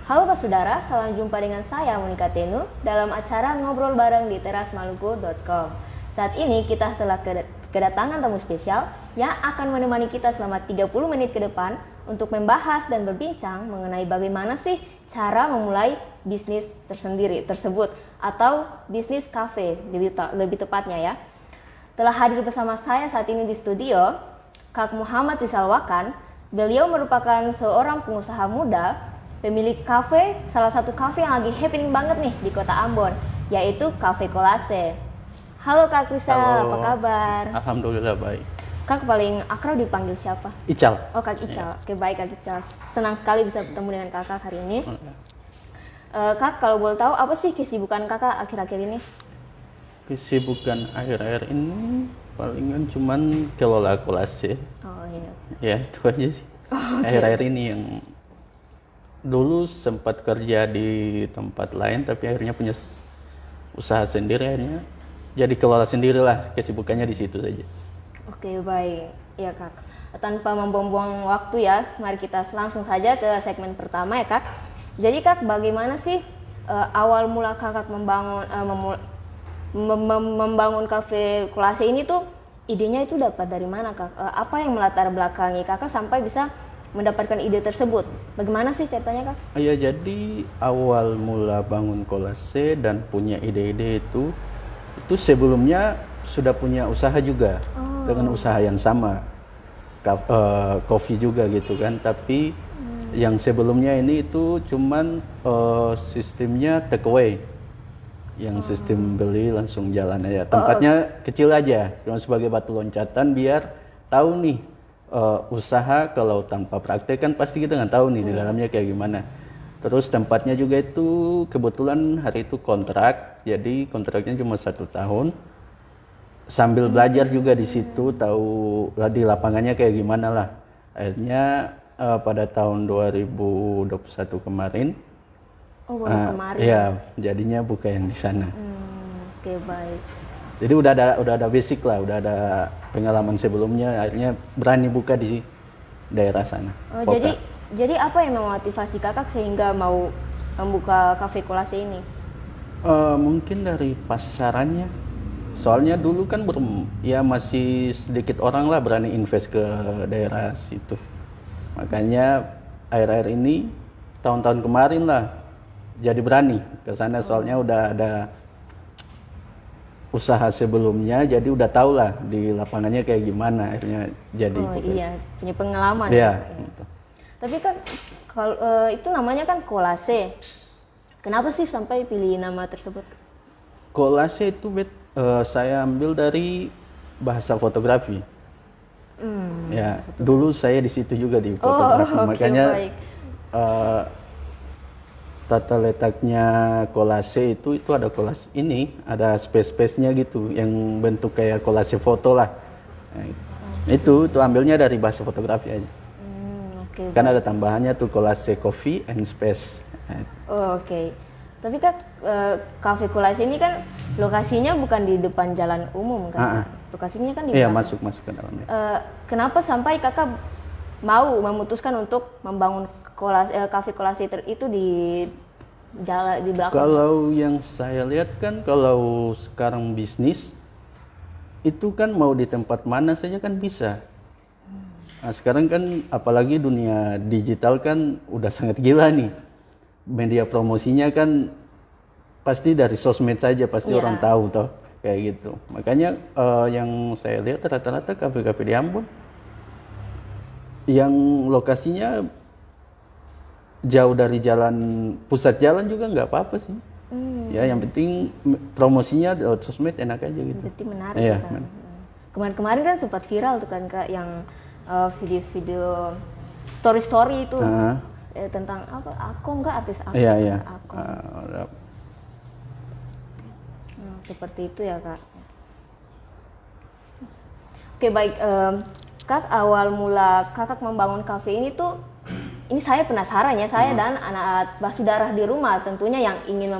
Halo Pak Saudara, salam jumpa dengan saya Monica Tenu dalam acara Ngobrol Bareng di terasmaluku.com. Saat ini kita telah kedatangan tamu spesial yang akan menemani kita selama 30 menit ke depan untuk membahas dan berbincang mengenai bagaimana sih cara memulai bisnis tersendiri tersebut atau bisnis cafe lebih tepatnya ya. Telah hadir bersama saya saat ini di studio Kak Muhammad Rizal Wakan. Beliau merupakan seorang pengusaha muda, pemilik kafe, salah satu kafe yang lagi happening banget nih di kota Ambon, yaitu Cafe Kolase. Halo Kak Rizal, apa kabar? Alhamdulillah baik. Kak paling akrab dipanggil siapa? Ical. Oh Kak Ical, oke baik Kak Ical. Senang sekali bisa bertemu dengan kakak hari ini. Kak kalau boleh tahu apa sih kesibukan kakak akhir-akhir ini? Kesibukan akhir-akhir ini palingan cuman kelola kolase. Oh iya. Ya itu aja sih. Akhir-akhir ini yang dulu sempat kerja di tempat lain tapi akhirnya punya usaha sendiri, akhirnya jadi kelola sendirilah, kesibukannya di situ saja. Oke baik, ya Kak. Tanpa membuang-buang waktu ya, mari kita langsung saja ke segmen pertama ya Kak. Jadi Kak, bagaimana sih awal mula Kakak membangun kafe Kolase ini tuh, idenya itu dapat dari mana Kak? Apa yang melatar belakangi Kakak sampai bisa mendapatkan ide tersebut? Bagaimana sih ceritanya Kak? Ya jadi awal mula bangun Kolase dan punya ide-ide itu sebelumnya sudah punya usaha juga dengan usaha yang sama, kopi juga gitu kan, tapi yang sebelumnya ini itu cuman sistemnya take away, yang sistem beli langsung jalan aja, tempatnya kecil aja, cuma sebagai batu loncatan biar tahu nih usaha kalau tanpa praktek kan pasti kita nggak tahu nih di dalamnya kayak gimana. Terus tempatnya juga itu kebetulan hari itu kontrak, jadi kontraknya cuma 1 tahun. Sambil belajar juga di situ, tahu di lapangannya kayak gimana lah. Akhirnya pada tahun 2021 kemarin. Oh baru kemarin. Iya, jadinya buka yang di sana. Oke baik. Jadi udah ada basic lah, udah ada pengalaman sebelumnya. Akhirnya berani buka di daerah sana. Oh, jadi apa yang memotivasi Kakak sehingga mau membuka Cafe Kolase ini? Mungkin dari pasarannya. Soalnya dulu kan masih sedikit orang lah berani invest ke daerah situ. Makanya akhir-akhir ini, tahun-tahun kemarin lah, jadi berani ke sana. Soalnya udah ada usaha sebelumnya, jadi udah tahu lah di lapangannya kayak gimana. Akhirnya jadi. Oh iya, punya pengalaman. Iya. Gitu. Tapi kan kalau itu namanya kan Kolase. Kenapa sih sampai pilih nama tersebut? Kolase itu saya ambil dari bahasa fotografi. Ya, dulu saya di situ juga di fotografi, makanya tata letaknya kolase itu ada kolase ini, ada space-nya gitu, yang bentuk kayak kolase foto lah. Nah, itu ambilnya dari bahasa fotografi aja. Kan ada tambahannya tuh kolase coffee and space. Oke. Tapi kan Cafe Kolase ini kan lokasinya bukan di depan jalan umum kan? Lokasinya kan di belakang. Iya, masuk ke dalamnya. Kenapa sampai Kakak mau memutuskan untuk membangun Cafe Kolase itu di belakang? Kalau yang saya lihat kan, kalau sekarang bisnis itu kan mau di tempat mana saja kan bisa. Nah, sekarang kan apalagi dunia digital kan udah sangat gila nih. Media promosinya kan pasti dari sosmed saja, pasti orang tahu toh kayak gitu. Makanya yang saya lihat rata-rata kafe-kafe di Ambon yang lokasinya jauh dari pusat jalan juga nggak apa-apa sih. Ya yang penting promosinya lewat sosmed enak aja gitu. Berarti menarik ya, kan. Kemarin-kemarin kan sempat viral tuh kan Kak, yang video-video story itu tentang apa? Aku nggak artis aku. Iya. Aku. Seperti itu ya Kak. Oke baik, Kak, awal mula Kakak membangun kafe ini tuh, ini saya penasaran ya, saya dan anak basudara di rumah tentunya yang ingin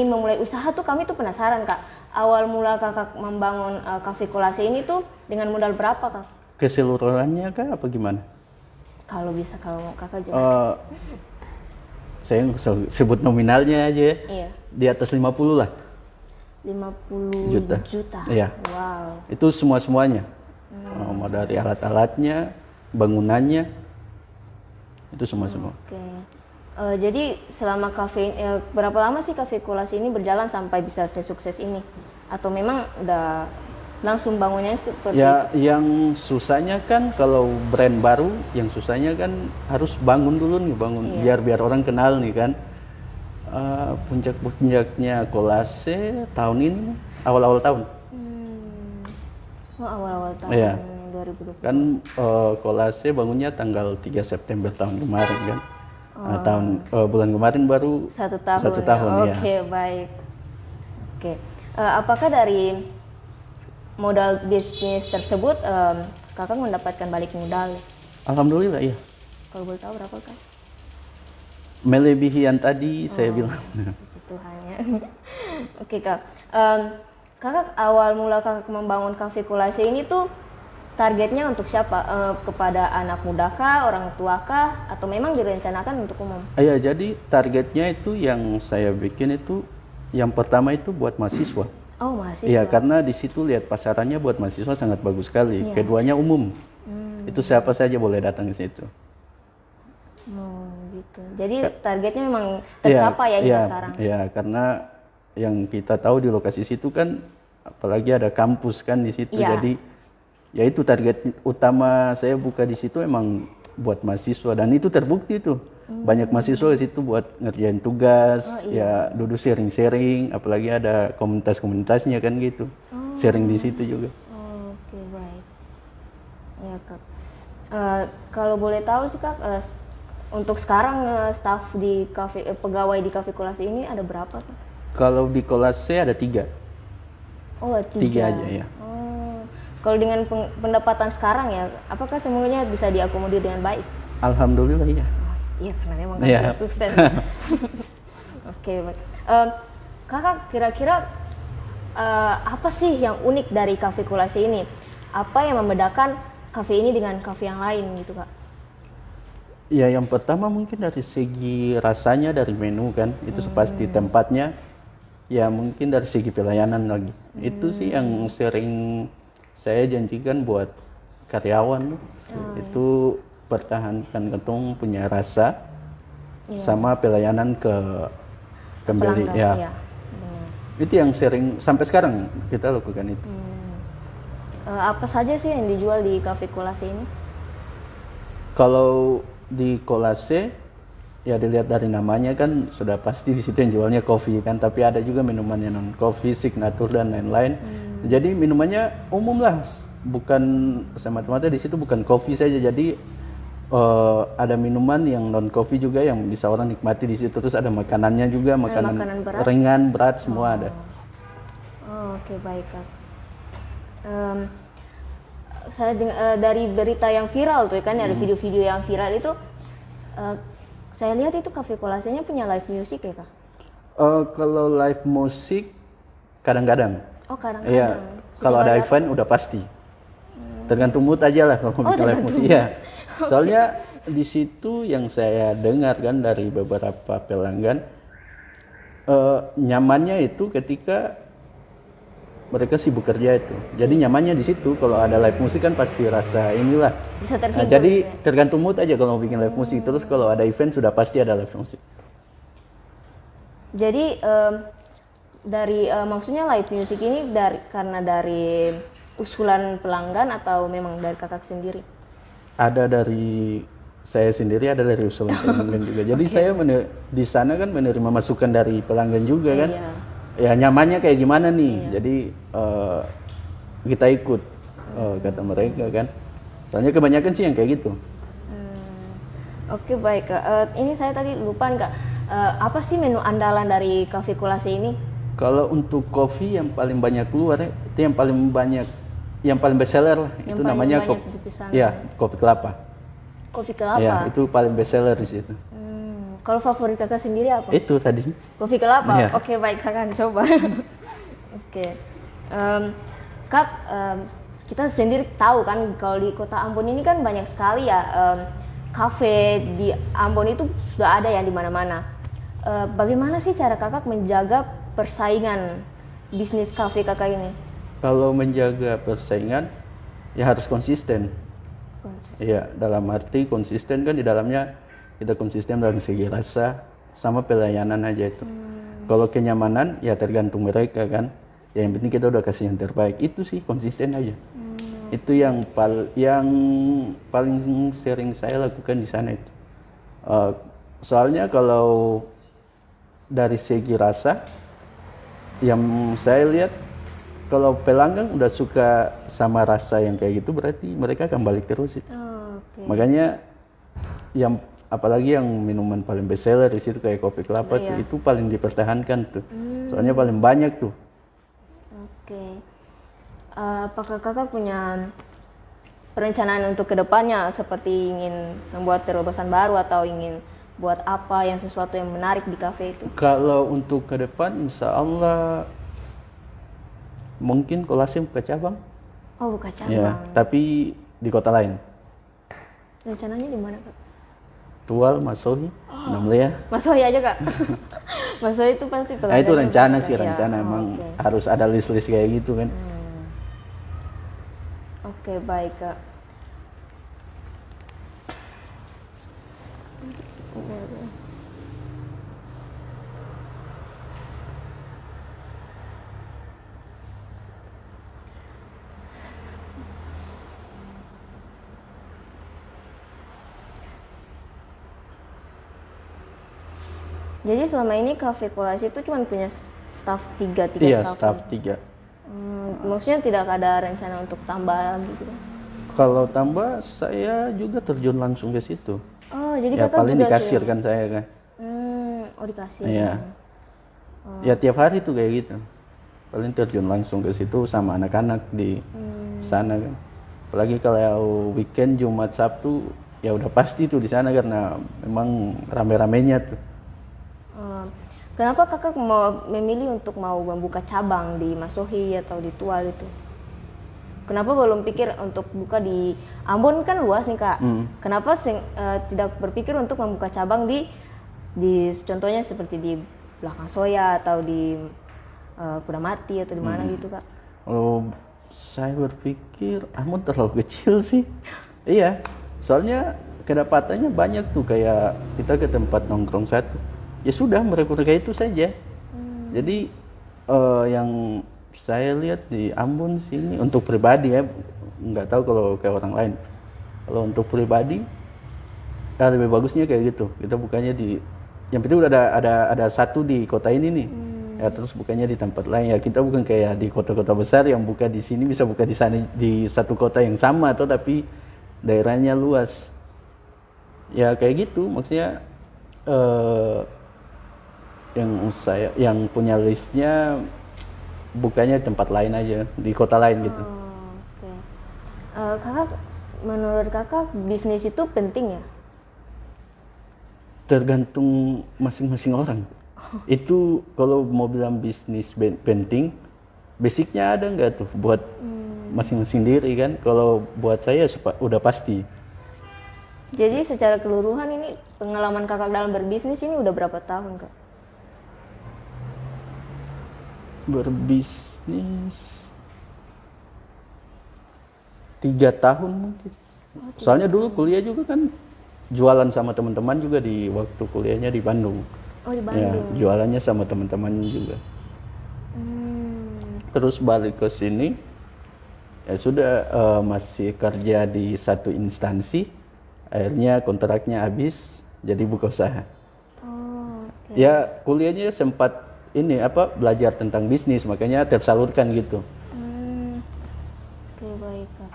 memulai usaha tuh, kami tuh penasaran Kak. Awal mula Kakak membangun Cafe Kolase ini tuh dengan modal berapa Kak? Keseluruhannya Kak apa gimana? Kalau bisa, kalau Kakak jelaskan. saya sebut nominalnya aja ya. Iya. Di atas 50 lah. 50 Juta. juta. Iya. Wow. Itu semuanya. Mau dari alat-alatnya, bangunannya, itu semua. Oke. Jadi selama kafe berapa lama sih Cafe Kulasi ini berjalan sampai bisa sesukses ini? Atau memang udah langsung bangunnya seperti Ya, itu? yang susahnya kan kalau brand baru, yang susahnya kan harus bangun dulu nih, biar orang kenal nih kan. Puncak-puncaknya Kolase tahun ini, awal-awal tahun. Oh, awal-awal tahun Iya. 2020. Kan Kolase bangunnya tanggal 3 September tahun kemarin kan. Nah, bulan kemarin baru 1 tahun. Satu tahun, ya. Oke, baik. Oke. Apakah dari modal bisnis tersebut kakak mendapatkan balik modal? Alhamdulillah ya. Kalau boleh tahu berapa kan? Melebihi yang tadi saya bilang. Puji Tuhan ya. Oke kak. Kakak awal mula kakak membangun Cafe Kulase ini tuh targetnya untuk siapa? Kepada anak muda kah, orang tua kah, atau memang direncanakan untuk umum? Ya, jadi targetnya itu yang saya bikin itu yang pertama itu buat mahasiswa. Oh, mahasiswa. Iya, karena di situ lihat pasarannya buat mahasiswa sangat bagus sekali. Iya. Keduanya umum. Itu siapa saja boleh datang ke situ. Oh, gitu. Jadi targetnya memang tercapai ya hingga sekarang. Iya, karena yang kita tahu di lokasi situ kan apalagi ada kampus kan di situ. Iya. Jadi ya itu target utama saya buka di situ emang buat mahasiswa dan itu terbukti tuh. Banyak mahasiswa di situ buat ngerjain tugas, ya duduk sharing-sharing, apalagi ada komunitas-komunitasnya kan gitu. Sharing di situ juga. Oke, baik. Ya kak. Kalau boleh tahu sih kak, untuk sekarang staf di pegawai di Cafe Kulasi ini ada berapa kak? Kalau di Kolase ada 3. Oh, 3. 3 aja ya. Oh. Kalau dengan pendapatan sekarang ya, apakah semuanya bisa diakomodir dengan baik? Alhamdulillah ya. Iya, karena memang Iya. sudah sukses. Oke, baik. Kakak kira-kira apa sih yang unik dari Cafe Kulasi ini? Apa yang membedakan kafe ini dengan kafe yang lain gitu kak? Ya, yang pertama mungkin dari segi rasanya, dari menu kan, itu pasti tempatnya. Ya mungkin dari segi pelayanan lagi. Itu sih yang sering saya janjikan buat karyawan. Itu pertahankan ketong punya rasa sama pelayanan ke pembeli. Pelanggan, Ya, iya, benar. itu yang sering sampai sekarang kita lakukan itu. Apa saja sih yang dijual di Cafe Kulasi ini? Kalau di Kolase ya dilihat dari namanya kan sudah pasti di situ yang jualnya kopi kan, tapi ada juga minumannya non kopi, signature dan lain-lain. Jadi minumannya umum lah, bukan semata-mata di situ bukan kopi saja. Jadi ada minuman yang non kopi juga yang bisa orang nikmati di situ. Terus ada makanannya juga, makanan makanan berat? ringan, berat semua ada. Oh, oke, baik kak. Saya dari berita yang viral tuh kan, dari video-video yang viral itu, saya lihat itu Cafe Kulasenya punya live music ya kak? Kalau live musik kadang-kadang. Oh, kadang-kadang. Iya, kalau ada event udah pasti. Tergantung mood aja lah kalau bikin live musik. Iya. Soalnya di situ yang saya dengar kan dari beberapa pelanggan, nyamannya itu ketika mereka sibuk kerja itu. Jadi nyamannya di situ. Kalau ada live musik kan pasti rasa inilah. Bisa terhibur. Jadi gitu ya? tergantung mood aja kalau mau bikin live musik. Terus kalau ada event sudah pasti ada live musik. Jadi dari maksudnya live music ini karena dari usulan pelanggan atau memang dari kakak sendiri? Ada dari saya sendiri, ada dari usulan pelanggan juga. Jadi saya di sana kan menerima masukan dari pelanggan juga kan. Iya. Ya nyamannya kayak gimana nih. Jadi kita ikut kata mereka kan. Soalnya kebanyakan sih yang kayak gitu. Oke, baik kak. Ini saya tadi lupa kak. Apa sih menu andalan dari Cafe Kulasi ini? Kalau untuk kopi yang paling banyak keluar itu yang paling best seller lah. Yang Itu paling namanya banyak dipesan. kopi kelapa. Kopi kelapa. Ya, itu paling best seller di situ. Kalau favorit kakak sendiri apa? Itu tadi. Kopi kelapa. Iya. Oke, baik, saya akan coba. Oke. Kak, kita sendiri tahu kan kalau di Kota Ambon ini kan banyak sekali ya kafe di Ambon itu sudah ada ya di mana-mana. bagaimana sih cara kakak menjaga persaingan bisnis kafe kakak ini? Kalau menjaga persaingan ya harus konsisten. Iya, dalam arti konsisten kan di dalamnya kita konsisten dalam segi rasa sama pelayanan aja itu. Kalau kenyamanan ya tergantung mereka kan. Ya, yang penting kita udah kasih yang terbaik. Itu sih konsisten aja. Itu yang paling sering saya lakukan di sana itu. Soalnya kalau dari segi rasa yang saya lihat kalau pelanggan udah suka sama rasa yang kayak gitu berarti mereka akan balik terus itu. Makanya yang apalagi yang minuman paling best seller di situ kayak kopi kelapa tuh, itu paling dipertahankan tuh. Soalnya paling banyak tuh. Apakah kakak punya perencanaan untuk kedepannya seperti ingin membuat terobosan baru atau ingin buat apa yang sesuatu yang menarik di kafe itu? Kalau untuk ke depan insya Allah mungkin Kolase buka cabang. Oh, buka cabang. Ya, tapi di kota lain. Rencananya di mana, Kak? Tual, Masohi, Namlea. Masohi aja, Kak. Masohi itu pasti Nah, itu rencana sih, ya. rencana emang harus ada list-list kayak gitu kan. Oke, baik, Kak. Jadi selama ini Cafe Kolase itu cuma punya staff 3 Iya, staff. staff 3. Maksudnya tidak ada rencana untuk tambah lagi gitu? Kalau tambah saya juga terjun langsung ke situ. Oh, jadi Ya kakak paling juga di kasir kan saya kan. Oh, di kasir. Iya. Ya tiap hari tuh kayak gitu. Paling terjun langsung ke situ sama anak-anak di sana kan. Apalagi kalau weekend Jumat Sabtu ya udah pasti tuh di sana karena memang rame-ramenya tuh. Kenapa kakak mau memilih untuk mau membuka cabang di Masohi atau di Tual itu? Kenapa belum pikir untuk buka di Ambon kan luas nih, Kak? Kenapa tidak berpikir untuk membuka cabang di contohnya seperti di belakang Soya atau di Kudamati atau di mana gitu, Kak? Oh, saya berpikir Ambon terlalu kecil sih. Iya, soalnya kedapatannya banyak tuh kayak kita ke tempat nongkrong satu. Ya sudah mereka itu saja. Jadi yang saya lihat di Ambon sini untuk pribadi ya, nggak tahu kalau kayak orang lain. Kalau untuk pribadi, ya lebih bagusnya kayak gitu. Kita bukanya di, yang penting udah ada satu di kota ini nih. Ya terus bukanya di tempat lain. Ya kita bukan kayak di kota-kota besar yang buka di sini bisa buka di sana di satu kota yang sama atau tapi daerahnya luas. Ya kayak gitu maksudnya. Yang punya listnya bukanya di tempat lain aja di kota lain gitu. Kakak, menurut kakak bisnis itu penting ya? Tergantung masing-masing orang. Itu kalau mau bilang bisnis penting, basicnya ada nggak tuh buat masing-masing diri kan? Kalau buat saya udah pasti. Jadi secara keseluruhan ini pengalaman kakak dalam berbisnis ini udah berapa tahun, Kak? Berbisnis 3 tahun mungkin. Soalnya dulu kuliah juga kan jualan sama teman-teman juga di waktu kuliahnya di Bandung. Oh, di Bandung. Ya, jualannya sama teman-temannya juga. Terus balik ke sini ya sudah masih kerja di satu instansi. Akhirnya kontraknya habis jadi buka usaha. Ya kuliahnya sempat ini belajar tentang bisnis makanya tersalurkan gitu. Oke, baik, Kak.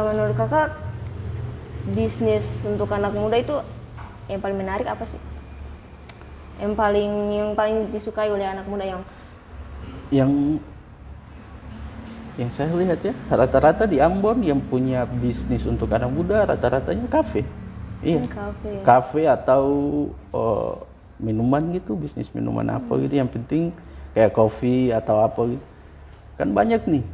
Menurut kakak bisnis untuk anak muda itu yang paling menarik apa sih? Yang paling disukai oleh anak muda yang saya lihat ya rata-rata di Ambon yang punya bisnis untuk anak muda rata-ratanya kafe. Iya. Kafe atau minuman gitu, bisnis minuman apa gitu yang penting kayak kopi atau apa gitu. Kan banyak nih.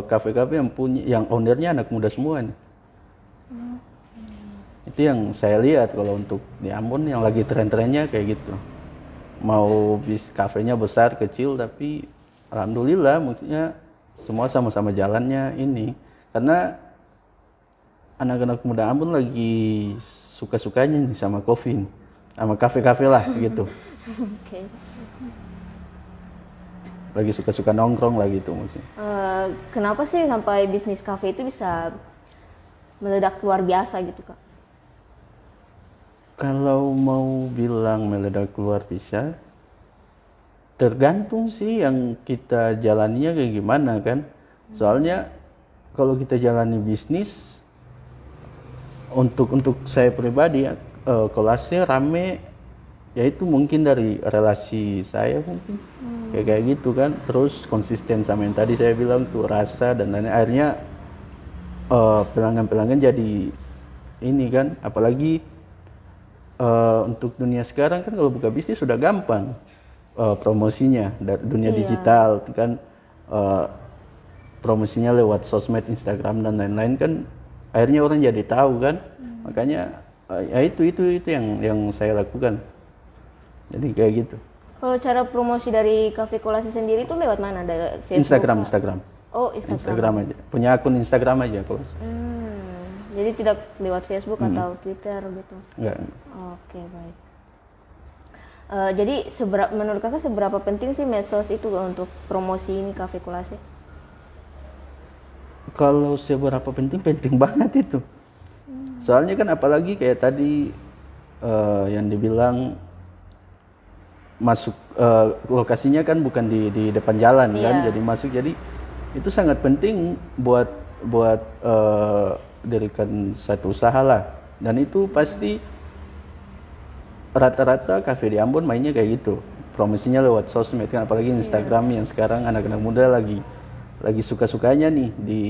kafe-kafe yang punya, yang ownernya anak muda semua nih. Itu yang saya lihat kalau untuk di Ambon yang lagi tren-trennya kayak gitu. Mau kafenya besar kecil, tapi alhamdulillah maksudnya semua sama-sama jalannya ini. Karena anak-anak muda Ambon lagi suka-sukanya nih sama kopi, sama kafe-kafe lah gitu. Oke. Lagi suka-suka nongkrong lah gitu maksudnya. Kenapa sih sampai bisnis kafe itu bisa meledak luar biasa gitu Kak? Kalau mau bilang meledak keluar bisa, tergantung sih yang kita jalaninya kayak gimana kan. Soalnya kalau kita jalani bisnis, untuk saya pribadi ya, kelasnya rame, ya itu mungkin dari relasi saya mungkin. Kayak gitu kan. Terus konsisten sama yang tadi saya bilang tuh, rasa dan lain-lain. Akhirnya pelanggan-pelanggan jadi ini kan, apalagi untuk dunia sekarang kan kalau buka bisnis sudah gampang promosinya dari dunia digital kan, promosinya lewat sosmed, Instagram dan lain-lain kan, akhirnya orang jadi tahu kan. Makanya ya itu yang saya lakukan, jadi kayak gitu. Kalau cara promosi dari Cafe Kolase sendiri itu lewat mana? Dari Facebook? Instagram. Oh, Instagram. Instagram aja, punya akun Instagram aja kalau. Jadi tidak lewat Facebook atau Twitter gitu? Enggak. Oke, baik. Jadi menurut kakak seberapa penting sih medsos itu untuk promosi ini Cafe Kolase? Kalau seberapa penting, penting banget itu. Soalnya kan apalagi kayak tadi yang dibilang masuk, lokasinya kan bukan di depan jalan kan, jadi masuk, jadi itu sangat penting buat dirikan satu usaha lah. Dan itu pasti rata-rata kafe di Ambon mainnya kayak gitu, promosinya lewat sosmed kan, apalagi Instagram yang sekarang anak-anak muda lagi suka-sukanya nih di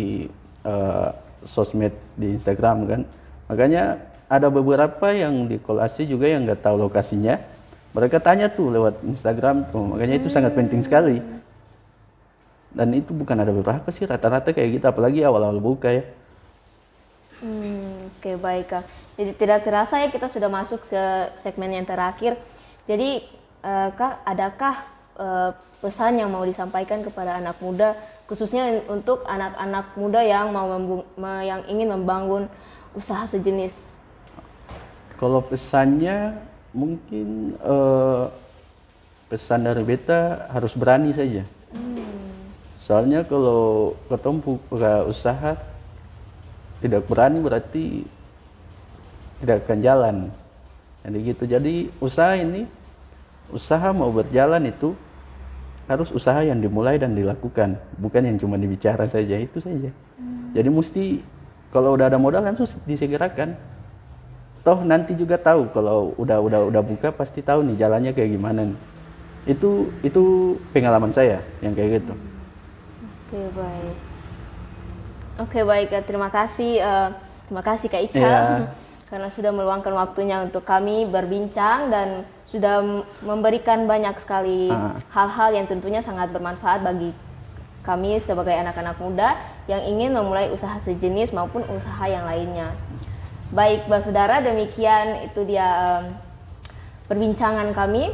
sosmed di Instagram kan. Makanya ada beberapa yang di Kolase juga yang nggak tahu lokasinya, mereka tanya tuh lewat Instagram tuh. Makanya itu sangat penting sekali. Dan itu bukan ada beberapa sih, rata-rata kayak gitu, apalagi awal-awal buka ya. Oke, baik Kak. Jadi tidak terasa ya kita sudah masuk ke segmen yang terakhir. Jadi Kak, adakah pesan yang mau disampaikan kepada anak muda, khususnya untuk anak-anak muda yang yang ingin membangun usaha sejenis? Kalau pesannya mungkin pesan dari beta harus berani saja. Soalnya kalau ketemu buka usaha tidak berani berarti tidak akan jalan. Jadi gitu. Jadi usaha mau berjalan itu harus usaha yang dimulai dan dilakukan, bukan yang cuma dibicara saja, itu saja. Jadi mesti kalau udah ada modal langsung disegerakan. Toh nanti juga tahu kalau udah buka pasti tahu nih jalannya kayak gimana nih. Itu pengalaman saya yang kayak gitu. Oke, baik. Terima kasih Kak Ica karena sudah meluangkan waktunya untuk kami berbincang dan sudah memberikan banyak sekali hal-hal yang tentunya sangat bermanfaat bagi kami sebagai anak-anak muda yang ingin memulai usaha sejenis maupun usaha yang lainnya. Baik, Saudara, demikian itu dia perbincangan kami.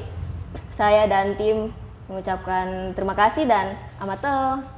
Saya dan tim mengucapkan terima kasih dan amato.